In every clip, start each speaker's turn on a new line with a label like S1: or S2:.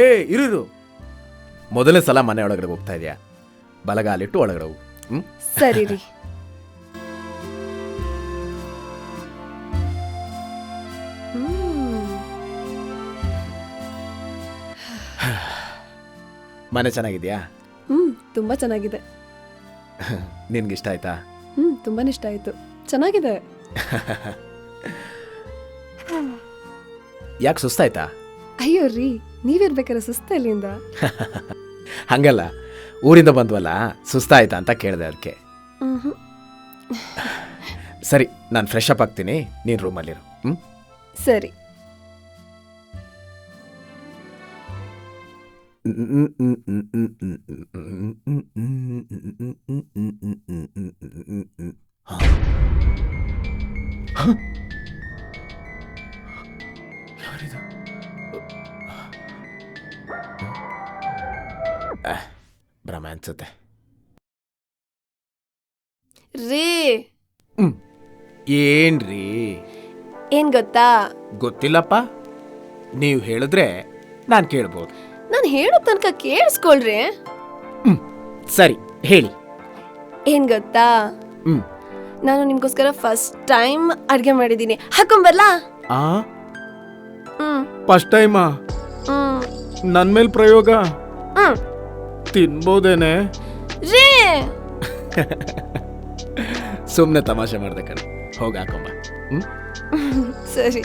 S1: ಏ ಇರು, ಮೊದಲನೇ ಸಲ ಮನೆ ಒಳಗಡೆ ಹೋಗ್ತಾ ಇದೆಯಾ, ಬಲಗಾಲಿಟ್ಟು ಒಳಗಡೆ ಹೋಗು.
S2: ಸರಿ ರೀ.
S1: ಮನೆ ಚೆನ್ನಾಗಿದ್ಯಾ?
S2: ತುಂಬಾ ಚೆನ್ನಾಗಿದೆ.
S1: ನಿನ್ಗಿಷ್ಟ ಆಯ್ತಾ?
S2: ತುಂಬಾನೇ ಇಷ್ಟ ಆಯ್ತು. ಚೆನ್ನಾಗಿದೆ.
S1: ಯಾಕೆ ಸುಸ್ತಾಯ್ತಾ?
S2: ಅಯ್ಯೋ ರೀ, ನೀವಿರ್ಬೇಕಾದ್ರೆ ಸುಸ್ತ ಇಲ್ಲಿಂದ?
S1: ಹಂಗಲ್ಲ, ಊರಿಂದ ಬಂದ್ವಲ್ಲ, ಸುಸ್ತಾಯ್ತಾ ಅಂತ ಕೇಳಿದೆ ಅದಕ್ಕೆ. ಸರಿ, ನಾನು ಫ್ರೆಶ್ ಅಪ್ ಆಗ್ತೀನಿ, ನೀನು ರೂಮಲ್ಲಿರು.
S2: ಸರಿ.
S1: ಭ್ರಮ ಅನ್ಸುತ್ತೆ.
S2: ರೀ
S1: ಏನ್ರೀ?
S2: ಏನ್ ಗೊತ್ತಾ?
S1: ಗೊತ್ತಿಲ್ಲಪ್ಪ, ನೀವು ಹೇಳಿದ್ರೆ ನಾನು ಕೇಳ್ಬೋದು.
S2: ನಾನು ಹೇಳೋ ತನಕ ಕೇಳಿಸ್ಕೊಳ್ರಿ.
S1: ಸರಿ ಹೇಳಿ.
S2: ಏನ್ ಗೊತ್ತಾ, ನಾನು ನಿಮ್ಗೋಸ್ಕರ ಫಸ್ಟ್ ಟೈಮ್ ಅಡ್ಗೆ ಮಾಡಿದ್ದೀನಿ. ಹಾಕೊಂಬರ್ಲಾ?
S1: ಫಸ್ಟ್ ಟೈಮಾ? ನನ್ ಮೇಲ್ ಪ್ರಯೋಗ? ತಿನ್ಬೋದೇನೆ?
S2: ರೀ
S1: ಸುಮ್ನೆ ತಮಾಷೆ ಮಾಡ್ದೆ ಕಣೆ, ಹೋಗಿ ಹಾಕೊಂಬ.
S2: ಸರಿ.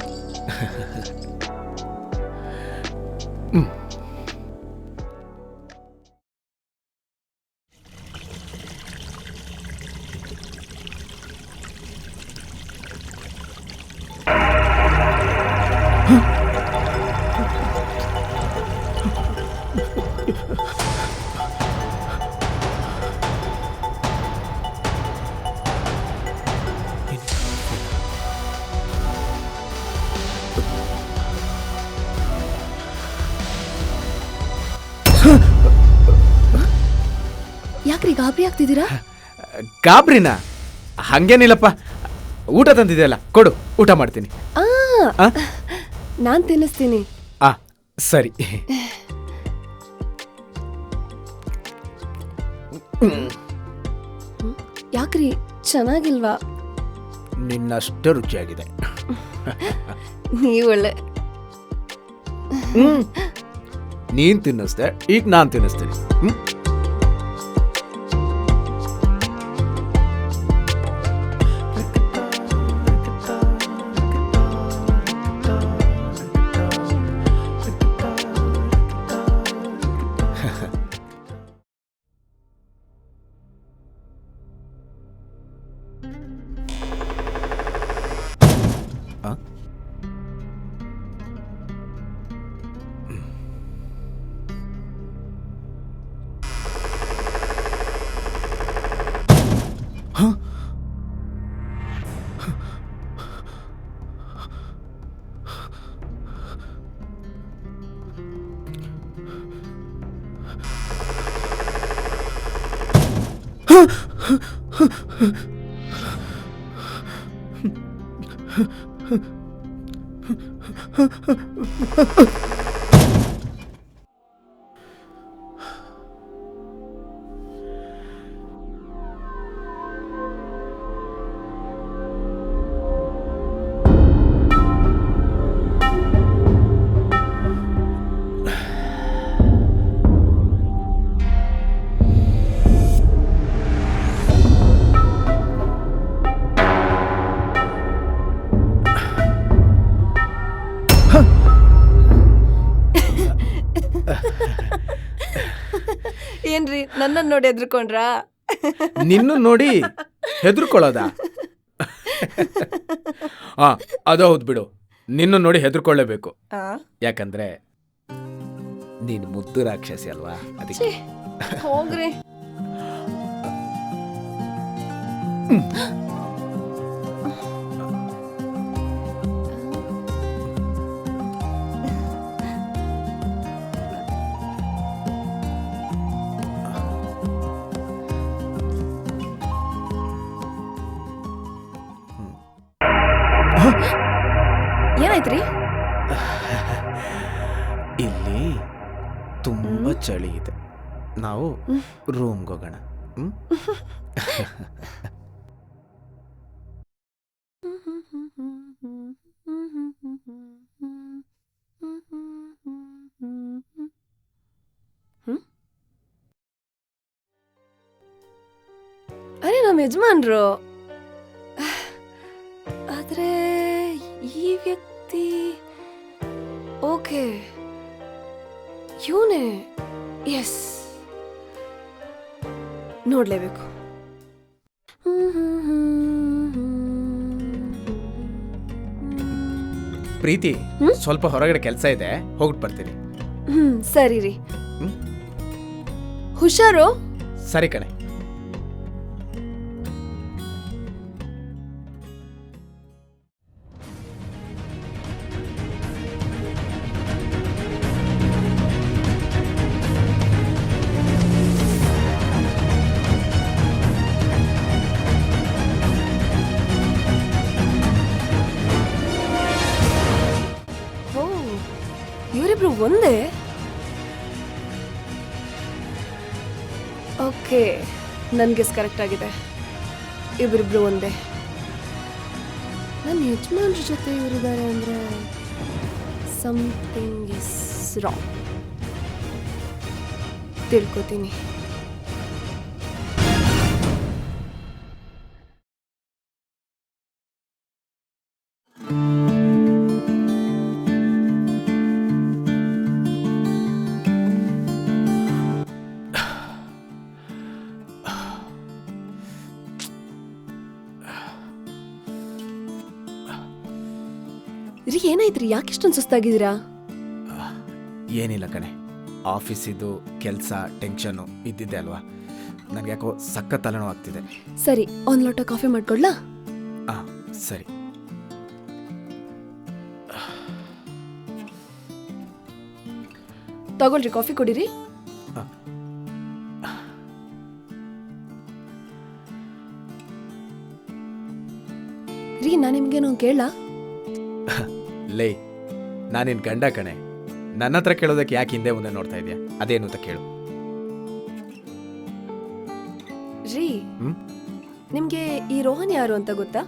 S2: ಯಾಕ್ರಿ ಗಾಬರಿ ಆಗ್ತಿದ್ದೀರಾ?
S1: ಗಾಬ್ರಿನ? ಹಂಗೇನಿಲ್ಲಪ್ಪ, ಊಟ ತಂದಿದೆಯಲ್ಲ, ಕೊಡು, ಊಟ ಮಾಡ್ತೀನಿ.
S2: ನಾನ್ ತಿನ್ನಿಸ್ತೀನಿ.
S1: ಸರಿ.
S2: ಯಾಕ್ರಿ, ಚೆನ್ನಾಗಿಲ್ವಾ?
S1: ನಿನ್ನಷ್ಟೇ ರುಚಿಯಾಗಿದೆ.
S2: ನೀವು ಒಳ್ಳೆ.
S1: ನೀನ್ ತಿನ್ನಿಸ್ದೆ, ಈಗ ನಾನ್ ತಿನ್ನಿಸ್ತೀನಿ.
S2: ಏನ್ರಿ, ನನ್ನ ನೋಡಿ ಹೆದರ್ಕೊಂಡ್ರಾ?
S1: ನಿನ್ನ ನೋಡಿ ಹೆದರ್ಕೊಳ್ಳೋದ? ಅದು ಹೌದು ಬಿಡು, ನಿನ್ನ ನೋಡಿ ಹೆದರ್ಕೊಳ್ಳೇಬೇಕು. ಯಾಕಂದ್ರೆ ನೀನು ಮುದ್ದು ರಾಕ್ಷಸಿ ಅಲ್ವಾ, ಅದಕ್ಕೆ.
S2: ಹೋಗ್ರಿ. ಏನಾಯ್ತ್ರಿ?
S1: ತುಂಬ ಚಳಿ ಇದೆ, ನಾವು ರೂಮ್ಗೆ ಹೋಗೋಣ.
S2: ಅರೆ ನಮ್ಮ ಯಜಮಾನ್ರು. ಆದ್ರೆ ಈ ವ್ಯಕ್ತಿ ಓಕೆ, ಇವನೇ. ಎಸ್, ನೋಡ್ಲೇಬೇಕು.
S1: ಪ್ರೀತಿ, ಸ್ವಲ್ಪ ಹೊರಗಡೆ ಕೆಲಸ ಇದೆ, ಹೋಗ್ಬಿಟ್ಟು ಬರ್ತೀನಿ.
S2: ಸರಿ ರೀ. ಹುಷಾರು.
S1: ಸರಿ ಕಣೆ.
S2: ಓ, ಇವರಿಬ್ರು ಒಂದೇ. ಓಕೆ, ನನ್ನ ಗೆಸ್ ಕರೆಕ್ಟ್ ಆಗಿದೆ. ಇವರಿಬ್ರು ಒಂದೇ. ನನ್ನ ಯಜಮಾನ್ರ ಜೊತೆ ಇವರಿದ್ದಾರೆ ಅಂದರೆ ಸಮಥಿಂಗ್ ಇಸ್ ರಾಂಗ್. ತಿಳ್ಕೊತೀನಿ. ರೀ, ಏನಾಯ್ತ್ರಿ? ಯಾಕೆ ಇಷ್ಟೊಂದು ಸುಸ್ತಾಗಿದ್ದೀರಾ?
S1: ಏನಿಲ್ಲ ಕಣೆ, ಆಫೀಸಿದು ಕೆಲಸ ಟೆನ್ಷನ್ನು ಇದ್ದಿದ್ದೆ ಅಲ್ವಾ, ನನಗೆ ಯಾಕೋ ಸಕ್ಕ ತಲೆನೋವು ಆಗ್ತಿದೆ.
S2: ಸರಿ, ಒಂದು ಲೋಟ ಕಾಫಿ ಮಾಡ್ಕೊಡ್ಲಾ?
S1: ಸರಿ.
S2: ತಗೊಳ್ರಿ, ಕಾಫಿ ಕುಡೀರಿ. ರೀ, ನಾನು ನಿಮ್ಗೇನೋ ಕೇಳ?
S1: ಲೇ, ನಾನಿನ್ ಗಂಡ ಕಣೆ, ನನ್ನ ಹತ್ರ ಕೇಳೋದಕ್ಕೆ ಯಾಕೆ ಹಿಂದೆ ಮುಂದೆ ನೋಡ್ತಾ ಇದೆಯಾ? ಅದೇನು ಅಂತ ಕೇಳು.
S2: ರೀ, ನಿಮ್ಗೆ ಈ ರೋಹನ್ ಯಾರು ಅಂತ ಗೊತ್ತಾ?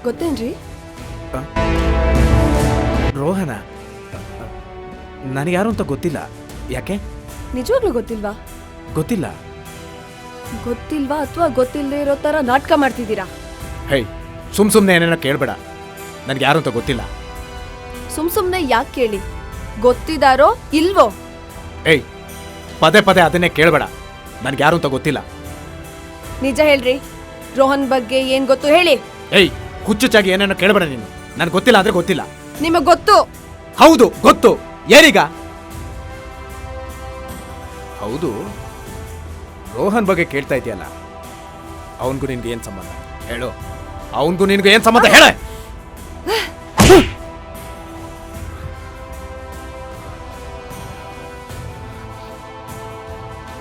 S2: ಗೊತ್ತೇನ್ರಿ?
S1: ರೋಹನ ನನಗೆ ಯಾರು ಅಂತ ಗೊತ್ತಿಲ್ಲ. ಯಾಕೆ?
S2: ನಿಜವಾಗ್ಲೂ ಗೊತ್ತಿಲ್ವಾ?
S1: ಗೊತ್ತಿಲ್ಲ.
S2: ಗೊತ್ತಿಲ್ವಾ ಅಥವಾ ಗೊತ್ತಿಲ್ಲದೆ ಇರೋ ತರ ನಾಟಕ ಮಾಡ್ತಿದ್ದೀರಾ?
S1: ಹೇ, ಸುಮ್ನೆ ಏನೇನೋ ಕೇಳಬೇಡ. ನನಗೆ ಯಾರು ಅಂತ ಗೊತ್ತಿಲ್ಲ.
S2: ಸುಮ್ನೆ ಯಾಕೆ ಕೇಳಿ? ಗೊತ್ತಿದಾರೋ ಇಲ್ವೋ?
S1: ಏಯ್, ಪದೇ ಪದೇ ಅದನ್ನೇ ಕೇಳಬೇಡ. ನನಗೆ ಯಾರು ಅಂತ ಗೊತ್ತಿಲ್ಲ.
S2: ನಿಜ ಹೇಳ್ರಿ, ರೋಹನ್ ಬಗ್ಗೆ ಏನ್ ಗೊತ್ತು ಹೇಳಿ.
S1: ಏಯ್, ಹುಚ್ಚುಚ್ಚಾಗಿ ಏನೇನೋ ಕೇಳಬೇಡ ನೀನು. ನನಗೆ ಗೊತ್ತಿಲ್ಲ ಅಂದ್ರೆ ಗೊತ್ತಿಲ್ಲ.
S2: ನಿಮಗ್ ಗೊತ್ತು?
S1: ಹೌದು, ಗೊತ್ತು. ಏನೀಗ? ಹೌದು, ರೋಹನ್ ಬಗ್ಗೆ ಕೇಳ್ತಾ ಇದೆಯಲ್ಲ, ಅವನಿಗೂ ನಿನ್ಗೆ ಏನ್ ಸಂಬಂಧ ಹೇಳು? ಅವನಿಗೂ ನಿನ್ಗೂ ಏನ್ ಸಂಬಂಧ ಹೇಳ?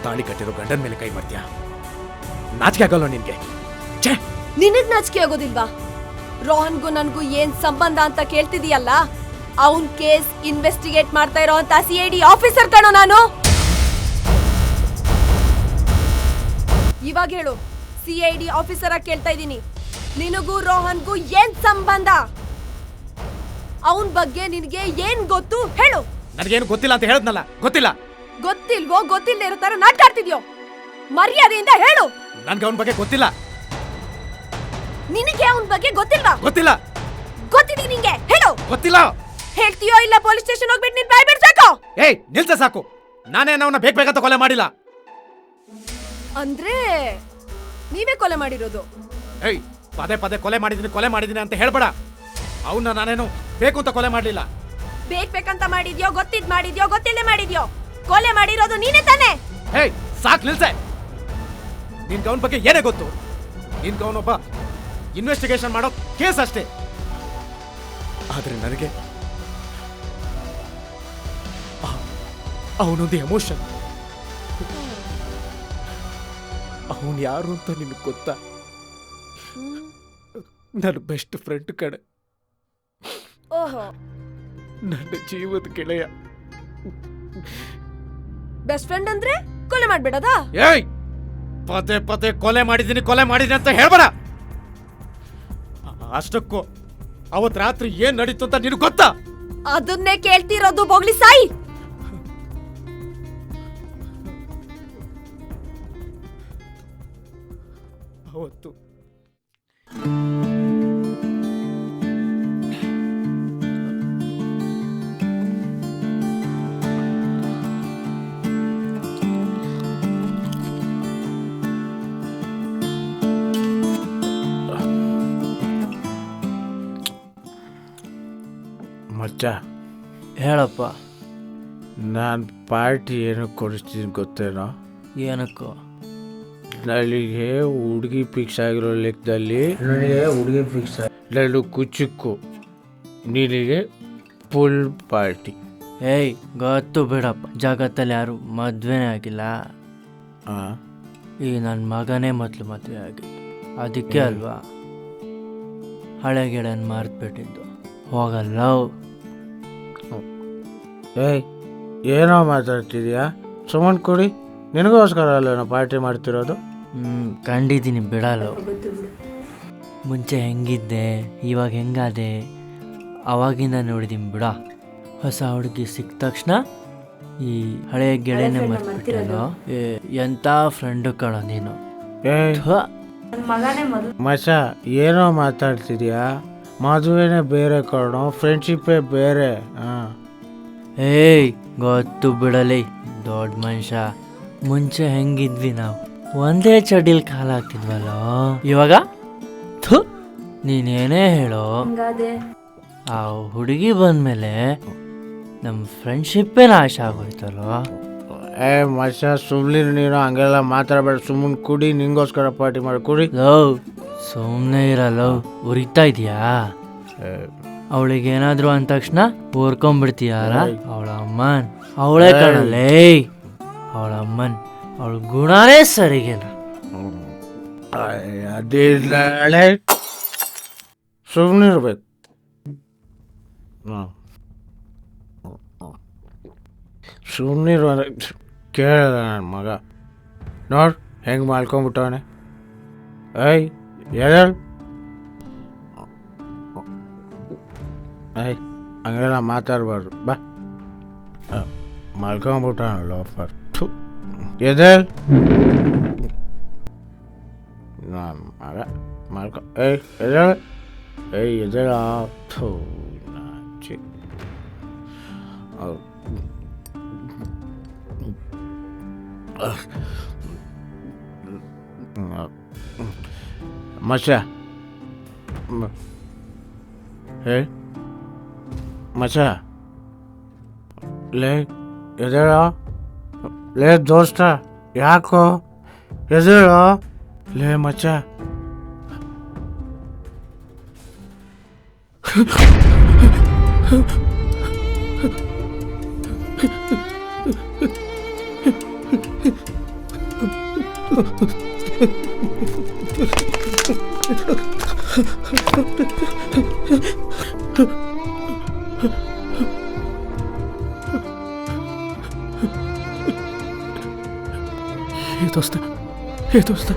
S1: ತಾಳಿ ಕಟ್ಟಿರೋ ಗಂಡನ ಮೇಲೆ ಕೈ ಮಾಡ್ತೀಯಾ? ನಾಚಿಕೆ ಆಗಲ್ಲ ನಿನ್ಗೆ? ಛೇ,
S2: ನಿನಗ್ ನಾಚಿಕೆ ಆಗೋದಿಲ್ವಾ? ರೋಹನ್ಗೂ ನನ್ಗೂ ಏನ್ ಸಂಬಂಧ ಅಂತ ಕೇಳ್ತಿದೀಯಲ್ಲ, ಅವನ್ ಕೇಸ್ ಇನ್ವೆಸ್ಟಿಗೇಟ್ ಮಾಡ್ತಾ ಇರೋ ಅಂತ CID ಆಫೀಸರ್ ಕಣೋ ನಾನು. ಇವಾಗ ಹೇಳು, CID ಆಫೀಸರ್ ಆಗಿ ಕೇಳ್ತಾ ಇದ್ದೀನಿ, ನಿನಗೂ ರೋಹನ್ಗೂ ಏನ್ ಸಂಬಂಧ? ಅವನ್ ಬಗ್ಗೆ ನಿನಗೆ ಏನ್ ಗೊತ್ತು ಹೇಳು.
S1: ನನಗೇನು ಗೊತ್ತಿಲ್ಲ ಅಂತ ಹೇಳದ್ನಲ್ಲ, ಗೊತ್ತಿಲ್ಲ.
S2: ಗೊತ್ತಿಲ್ವೋ? ಗೊತ್ತಿಲ್ಲದೆ ಇರೋ ತರ ನಾಟಕ ಆಡ್ತಿದ್ಯೋ? ಮರ್ಯಾದೆಯಿಂದ ಹೇಳು.
S1: ನನ್ಗೆ ಅವನ ಬಗ್ಗೆ ಗೊತ್ತಿಲ್ಲ.
S2: ನಿನಗೆ ಅವನ ಬಗ್ಗೆ ಗೊತ್ತಿಲ್ವಾ?
S1: ಗೊತ್ತಿಲ್ಲ.
S2: ಗೊತ್ತಿದೆ ನಿಂಗೆ, ಹೇಳು.
S1: ಗೊತ್ತಿಲ್ಲ.
S2: ಹೇಳ್ತೀಯೋ ಇಲ್ಲ ಪೊಲೀಸ್ ಸ್ಟೇಷನ್ ಹೋಗ್ಬಿಟ್ಟು ನಿನ್ ಬಾಯ್ ಬಿಡ್ಸಾಕೋ?
S1: ಏಯ್, ನಿಲ್ಸ ಸಾಕು. ನಾನೇನು ಅವನ ಬೇಕಂತ ಕೊಲೆ ಮಾಡಿಲ್ಲ.
S2: ಅಂದ್ರೆ ನೀವೇ ಕೊಲೆ ಮಾಡಿರೋದು?
S1: ಏಯ್, ಪದೇ ಪದೇ ಕೊಲೆ ಮಾಡಿದೀನಿ ಅಂತ ಹೇಳ್ಬೇಡ. ಅವನ್ನ ನಾನೇನು ಬೇಕು ಅಂತ ಕೊಲೆ ಮಾಡಲಿಲ್ಲ.
S2: ಬೇಕಂತ ಮಾಡಿದ್ಯೋ, ಮಾಡಿದ್ಯೋ, ಗೊತ್ತಿಲ್ಲದೆ ಮಾಡಿದ್ಯೋ, ಕೊಲೆ ಮಾಡಿರೋದು ನೀನೇ ತಾನೆ?
S1: ಹೇಯ್, ಸಾಕ್ ನಿಲ್ಸೆ. ನಿನ್ಗೆ ಅವನ ಬಗ್ಗೆ ಏನೇ ಗೊತ್ತು? ನಿನ್ಗೆ ಅವನೊಬ್ಬ ಇನ್ವೆಸ್ಟಿಗೇಷನ್ ಮಾಡೋ ಕೇಸ್ ಅಷ್ಟೇ. ಆದ್ರೆ ನನಗೆ ಅವನೊಂದು ಎಮೋಷನ್. ಅವನು ಯಾರು ಅಂತ ನಿನಗೆ ಗೊತ್ತಾ? ನನ್ನ ಬೆಸ್ಟ್ ಫ್ರೆಂಡ್ ಕಡೆ,
S2: ಓಹೋ,
S1: ನನ್ನ ಜೀವದ ಗೆಳೆಯ.
S2: ಬೆಸ್ಟ್ ಫ್ರೆಂಡ್ ಅಂದ್ರೆ ಕೊಲೆ ಮಾಡ್ಬೇಡದಾ?
S1: ಏಯ್, ಪದೇ ಪದೇ ಕೊಲೆ ಮಾಡಿದ್ದೀನಿ ಅಂತ ಹೇಳ್ಬೇಡ. ಅಷ್ಟಕ್ಕೂ ಅವತ್ ರಾತ್ರಿ ಏನ್ ನಡೀತು ಅಂತ ನಿನಗೆ ಗೊತ್ತಾ?
S2: ಅದನ್ನೇ ಕೇಳ್ತಿರೋದು, ಬೋಗ್ಲಿ ಸಾಯಿ.
S1: ಅವತ್ತು ಮಚ್ಚ,
S3: ಹೇಳಪ್ಪ.
S1: ನಾನು ಪಾರ್ಟಿ ಏನು ಕೊಡಿಸ್ತೀನಿ ಗೊತ್ತೇನೋ?
S3: ಏನಕ್ಕೋ?
S1: ನನಗೆ ಹುಡುಗಿ ಫಿಕ್ಸ್ ಆಗಿರೋ ಲೆಕ್ಕದಲ್ಲಿ ನಾನು ಕುಚ್ಚಕ್ಕು, ನಿನಗೆ ಫುಲ್ ಪಾರ್ಟಿ.
S3: ಏಯ್, ಗೊತ್ತು ಬಿಡಪ್ಪ, ಜಗತ್ತಲ್ಲಿ ಯಾರು ಮದ್ವೆನೇ ಆಗಿಲ್ಲ. ಈ ನನ್ನ ಮಗನೇ ಮೊದಲು ಮದುವೆ ಆಗಿದ್ದು, ಅದಕ್ಕೆ ಅಲ್ವಾ ಹಳೆ ಗೆಳೆಯನ್ ಮರ್ತ್ಬಿಟ್ಟಿದ್ದು. ಹೋಗಲ್ಲ.
S1: ಏಯ್, ಏನೋ ಮಾತಾಡ್ತಿದ್ಯಾ? ಸುಮ್ಮನೆ ಕೊಡಿ, ನಿನಗೋಸ್ಕರ ಅಲ್ಲ ಪಾರ್ಟಿ ಮಾಡ್ತಿರೋದು.
S3: ಕಂಡಿದ್ದೀನಿ, ಬಿಡಲ್ಲ. ಮುಂಚೆ ಹೆಂಗಿದ್ದೆ, ಇವಾಗ ಹೆಂಗಾದೆ, ಅವಾಗಿಂದ ನೋಡಿದೀನಿ ಬಿಡ. ಹೊಸ ಹುಡುಗಿ ಸಿಕ್ಕ ತಕ್ಷಣ ಈ ಹಳೆ ಗೆಳೆಯನೇ ಮರ್ತ್ಬಿಟ್ಟಲ್ಲೋ. ಎಂಥ ಫ್ರೆಂಡು ಕಣ ನೀನು.
S1: ಮಚ, ಏನೋ ಮಾತಾಡ್ತಿದ್ಯಾ? ಮದುವೆನೇ ಬೇರೆ ಕಣೋ, ಫ್ರೆಂಡ್ಶಿಪ್ಪೇ ಬೇರೆ.
S3: ಏಯ್, ಗೊತ್ತು ಬಿಡಲಿ ದೊಡ್ಡ ಮನುಷ್ಯ. ಮುಂಚೆ ಹೆಂಗಿದ್ವಿ ನಾವು, ಒಂದೇ ಚಡಿಲ್ ಕಾಲ ಹಾಕ್ತಿದ್ವಲ್ಲೋ. ಇವಾಗ ನೀನೇನೇ ಹೇಳೋ, ಆ ಹುಡುಗಿ ಬಂದ್ಮೇಲೆ ನಮ್ಮ ಫ್ರೆಂಡ್ಶಿಪ್ಪೇ ನಾಶ ಆಗೋಯ್ತಲ್ವ.
S1: ಮಚ, ಸುಮ್ನೆ ನೀನು ಹಂಗೆಲ್ಲ ಮಾತಾಡಬೇಡ. ಸುಮ್ಮನೆ ಕುಡಿ, ನಿಂಗೋಸ್ಕರ ಪಾರ್ಟಿ ಮಾಡಿ ಕುಡಿ.
S3: ಲವ್, ಸುಮ್ಮನೆ ಇರಲ್ಲ. ಉರಿತಾ ಇದೆಯಾ? ಅವಳಿಗೆ ಏನಾದ್ರು ಅಂದ ತಕ್ಷಣ ಓರ್ಕೊಂಡ್ಬಿಡ್ತೀಯಾರ? ಅವಳ ಅಮ್ಮನ್ ಅವಳೇ ಕಣಲೇ, ಅವಳ ಅಮ್ಮನ್ ಅವಳ ಗುಣನೇ ಸರಿಗಿಲ್ಲ.
S1: ಅದೇ ಸುಮ್ಮನೆ ಇರ್ಬೇಕು. ಸುಮ್ಮನಿರುವ ಕೇಳಲ್ಲ ನನ್ನ ಮಗ. ನೋಡ್ ಹೆಂಗೆ ಮಾಡ್ಕೊಂಬಿಟ್ಟವನೆ. ಏಯ್, ಎದಳ್. ಏಯ್, ಹಂಗೆಲ್ಲ ಮಾತಾಡಬಾರ್ದು. ಬಾ, ಮಲ್ಕೊಂಬಿಟ್ಟವನಲ್ಲ ಆಫರ್. ಎದಳ್ ನನ್ನ ಮಗ. ಏಯ್ ಎದಳ್. ಏಯ್ ಎದಳ. ನಾಚಿ ಅವ್ರು ಮಚ್ಚ. ಹೇ ಮಚ್ಚ, ಲೇ ಎದೇಳ. ಲೇ ದೋಸ್ತ, ಯಾಕೋ ಎದೇಳ. ಲೇ ಮಚ್ಚ. ಹೇ ದೋಸ್ತ,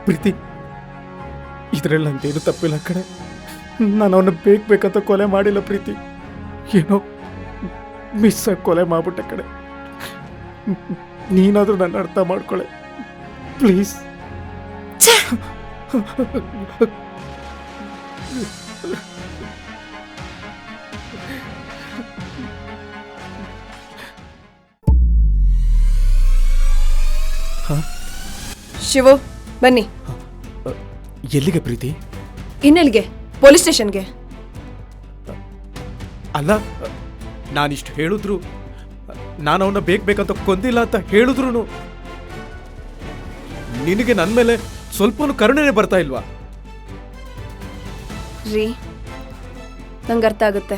S1: ಪ್ರೀತಿ, ಇದರಲ್ಲಿ ನಂದೇನು ತಪ್ಪಿಲ್ಲ ಕಡೆ. ನಾನು ಅವನ್ನ ಬೇಕಂತ ಕೊಲೆ ಮಾಡಿಲ್ಲ ಪ್ರೀತಿ. ಏನೋ ಮಿಸ್ ಆಗಿ ಕೊಲೆ ಮಾಡ್ಬಿಟ್ಟೆ ಕಡೆ. ನೀನಾದರೂ ನನ್ನ ಅರ್ಥ ಮಾಡ್ಕೊಳ್ಳೆ ಪ್ಲೀಸ್.
S2: ಶಿವು, ಬನ್ನಿ.
S1: ಎಲ್ಲಿಗೆ ಪ್ರೀತಿ?
S2: ಇನ್ನೆಲ್ಲಿಗೆ? ಪೊಲೀಸ್ ಸ್ಟೇಷನ್ಗೆ.
S1: ಅಲ್ಲ, ನಾನಿಷ್ಟು ಹೇಳಿದ್ರು, ನಾನು ಅವನ್ನ ಬೇಕಂತ ಕೊಂದಿಲ್ಲ ಅಂತ ಹೇಳಿದ್ರು ನಿನಗೆ ನನ್ನ ಮೇಲೆ ಸ್ವಲ್ಪನೂ ಕರುಣೆನೇ ಬರ್ತಾ ಇಲ್ವಾ?
S2: ರೀ, ನಂಗೆ ಅರ್ಥ ಆಗುತ್ತೆ.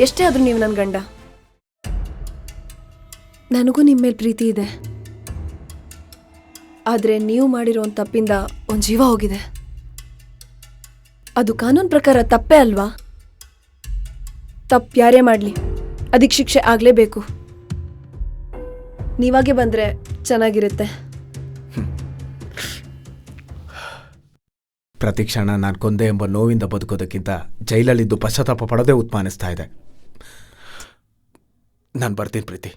S2: ಎಷ್ಟೇ ಆದ್ರೂ ನೀವು ನನ್ನ ಗಂಡ. ನನಗೂ ನಿಮ್ಮ ಮೇಲೆ ಪ್ರೀತಿ ಇದೆ. ಆದರೆ ನೀವು ಮಾಡಿರೋ ಒಂದು ತಪ್ಪಿಂದ ಒಂದು ಜೀವ ಹೋಗಿದೆ. ಅದು ಕಾನೂನು ಪ್ರಕಾರ ತಪ್ಪೇ ಅಲ್ವಾ? ತಪ್ಪು ಯಾರೇ ಮಾಡಲಿ ಅದಕ್ಕೆ ಶಿಕ್ಷೆ ಆಗಲೇಬೇಕು. ನೀವಾಗೆ ಬಂದರೆ ಚೆನ್ನಾಗಿರುತ್ತೆ.
S1: ಪ್ರತಿ ಕ್ಷಣ ನಾನು ಕೊಂದೆ ಎಂಬ ನೋವಿಂದ ಬದುಕೋದಕ್ಕಿಂತ ಜೈಲಲ್ಲಿದ್ದು ಪಶ್ಚಾತ್ತಾಪ ಪಡೋದೇ ಉತ್ಮಾನಿಸ್ತಾ ಇದೆ. ನಾನು ಬರ್ತೀನಿ ಪ್ರೀತಿ.